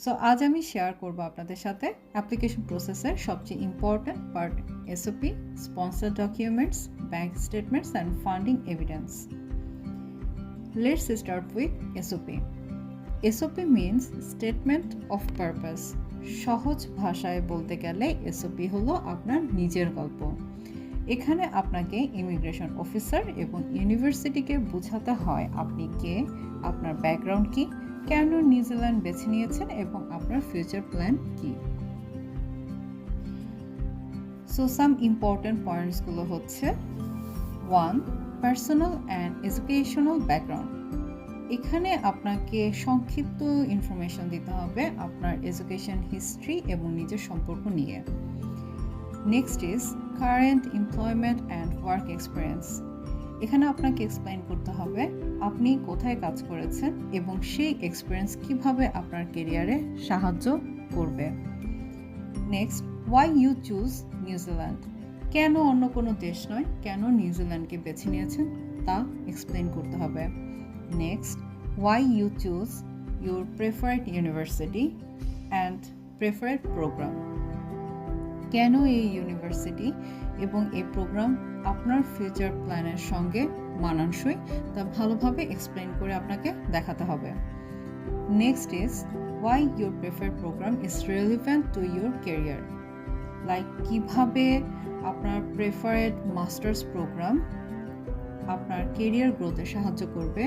So আজ আমি share করব আপনাদের সাথে অ্যাপ্লিকেশন প্রসেসের সবচেয়ে important part SOP, sponsor documents, bank statements and funding evidence. Let's start with SOP. SOP means statement of purpose. সহজ ভাষায় বলতে গেলে এসওপি হলো আপনার নিজের গল্প। এখানে আপনাকে ইমিগ্রেশন অফিসার এবং ইউনিভার্সিটিকে বোঝাতে হয় আপনি কে, আপনার ব্যাকগ্রাউন্ড কি, কেন নিউজিল্যান্ড বেছে নিয়েছেন এবং আপনার ফিউচার প্ল্যান কি। সো সাম ইম্পর্টেন্ট পয়েন্টসগুলো হচ্ছে 1. Personal and educational background. এখানে আপনাকে সংক্ষিপ্ত ইনফরমেশন দিতে হবে আপনার এডুকেশন হিস্ট্রি এবং নিজের সম্পর্ক নিয়ে। Next is current employment and work experience. এখানে আপনাকে এক্সপ্লেইন করতে হবে আপনি কোথায় কাজ করেছেন এবং সেই এক্সপিরিয়েন্স কিভাবে আপনার কেরিয়ারে সাহায্য করবে। Next, why you choose New Zealand. কেন অন্য কোনো দেশ নয়, কেন নিউজিল্যান্ডকে বেছে নিয়েছেন তা এক্সপ্লেইন করতে হবে। Next, why you choose your preferred university and preferred program. কেন এই ইউনিভার্সিটি এবং এই প্রোগ্রাম আপনার ফিউচার প্ল্যানের সঙ্গে মানানসই তা ভালোভাবে এক্সপ্লেইন করে আপনাকে দেখাতে হবে। Next is Y your preferred programme is relevant to your career. Like কিভাবে আপনার প্রেফারেড মাস্টার্স প্রোগ্রাম আপনার কেরিয়ার গ্রোথে সাহায্য করবে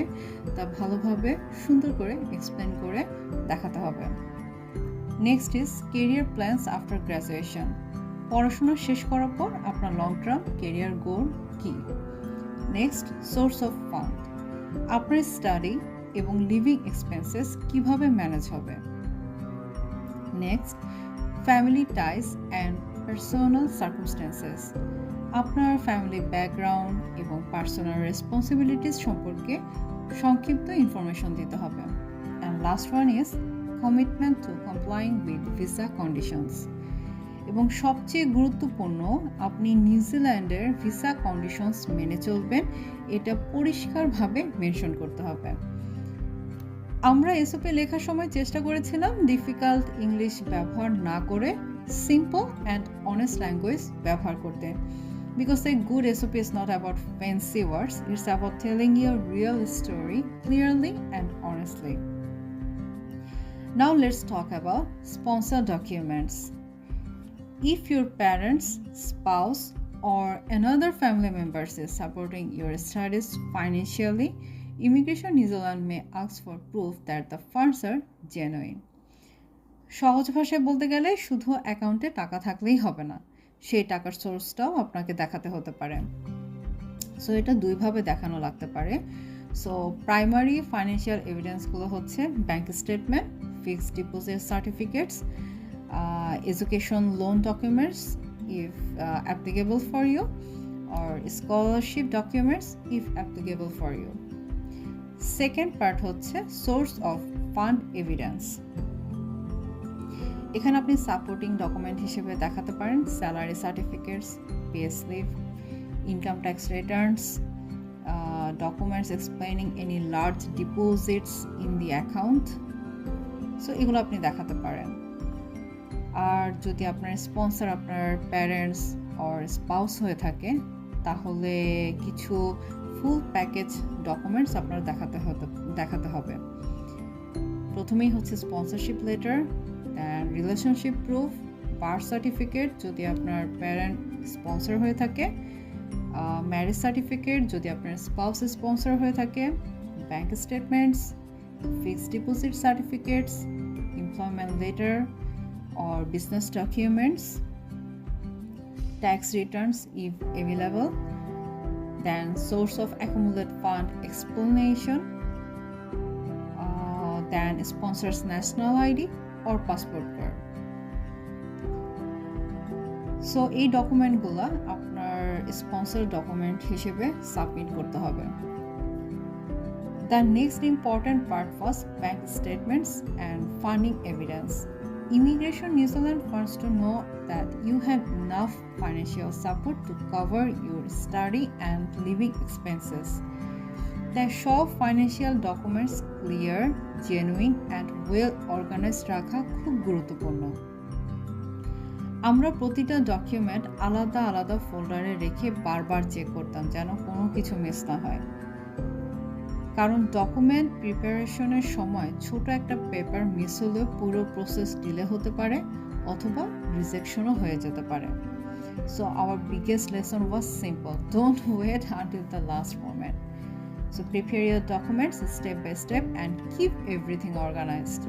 তা ভালোভাবে সুন্দর করে এক্সপ্লেইন করে দেখাতে হবে। Next is career plans after graduation. পড়াশোনা শেষ করার পর আপনার লং টার্ম কেরিয়ার গোল কি। Next, source of fund. আপনার স্টাডি এবং লিভিং এক্সপেন্সেস কিভাবে ম্যানেজ হবে। Next, family ties and personal circumstances. আপনার ফ্যামিলি ব্যাকগ্রাউন্ড এবং পার্সোনাল রেসপন্সিবিলিটিস সম্পর্কে সংক্ষিপ্ত ইনফরমেশন দিতে হবে। And last one is commitment to কমপ্লাইং with visa conditions. এবং সবচেয়ে গুরুত্বপূর্ণ, আপনি নিউজিল্যান্ডের ভিসা কন্ডিশনস মেনে চলবেন, এটা পরিষ্কারভাবে মেনশন করতে হবে। আমরা এসওপি লেখার সময় চেষ্টা করেছিলাম ডিফিকাল্ট ইংলিশ ব্যবহার না করে সিম্পল অ্যান্ড অনেস্ট ল্যাঙ্গুয়েজ ব্যবহার করতে। Because a good SOP is not about fancy words, it's about telling your real story clearly and honestly. Now let's talk about sponsor documents. If your parents, spouse, or another family member is supporting your studies financially, Immigration New Zealand may ask for proof that the funds are genuine. সহজ ভাষায় বলতে গেলে শুধু অ্যাকাউন্টে টাকা থাকলেই হবে না, সেই টাকার সোর্সটাও আপনাকে দেখাতে হতে পারে। সো এটা দুইভাবে দেখানো লাগতে পারে। সো প্রাইমারি ফাইন্যান্সিয়াল এভিডেন্সগুলো হচ্ছে bank statement, fixed deposit certificates, education loan documents if applicable for you, or scholarship documents if applicable for you. Second part হচ্ছে source of fund evidence. এখানে আপনি সাপোর্টিং ডকুমেন্ট হিসেবে দেখাতে পারেন salary certificates, pay slip, income tax returns, documents explaining any large deposits in the account. So এগুলো আপনি দেখাতে পারেন। আর যদি আপনার স্পন্সর আপনার প্যারেন্টস অর স্পাউস হয়ে থাকে তাহলে কিছু ফুল প্যাকেজ ডকুমেন্টস আপনার দেখাতে হবে। প্রথমেই হচ্ছে স্পন্সরশিপ লেটার, দেন রিলেশনশিপ প্রুফ, বার্থ সার্টিফিকেট যদি আপনার প্যারেন্ট স্পন্সর হয়ে থাকে, ম্যারেজ সার্টিফিকেট যদি আপনার স্পাউস স্পন্সর হয়ে থাকে, bank statements, fixed deposit certificates, employment letter or business documents, tax returns if available, then source of accumulated fund explanation, then sponsor's national ID or passport card. So এই ডকুমেন্টগুলো আপনার sponsor document হিসেবে submit করতে হবে। The next important part was bank statements and funding evidence. Immigration New Zealand wants to know that you have enough financial support to cover your study and living expenses. তাই সব financial documents clear, genuine and well organised রাখা খুব গুরুত্বপূর্ণ। আমরা প্রতিটা document আলাদা আলাদা ফোল্ডারে রেখে বারবার চেক করতাম যেন কোনো কিছু মিস না হয়। কারণ ডকুমেন্ট প্রিপারেশনের সময় ছোট একটা পেপার মিস হলেও পুরো প্রসেস ডিলে হতে পারে অথবা রিজেকশনও হয়ে যেতে পারে। So our biggest lesson was simple, don't wait until the last moment. So prepare your documents step by step and keep everything organized.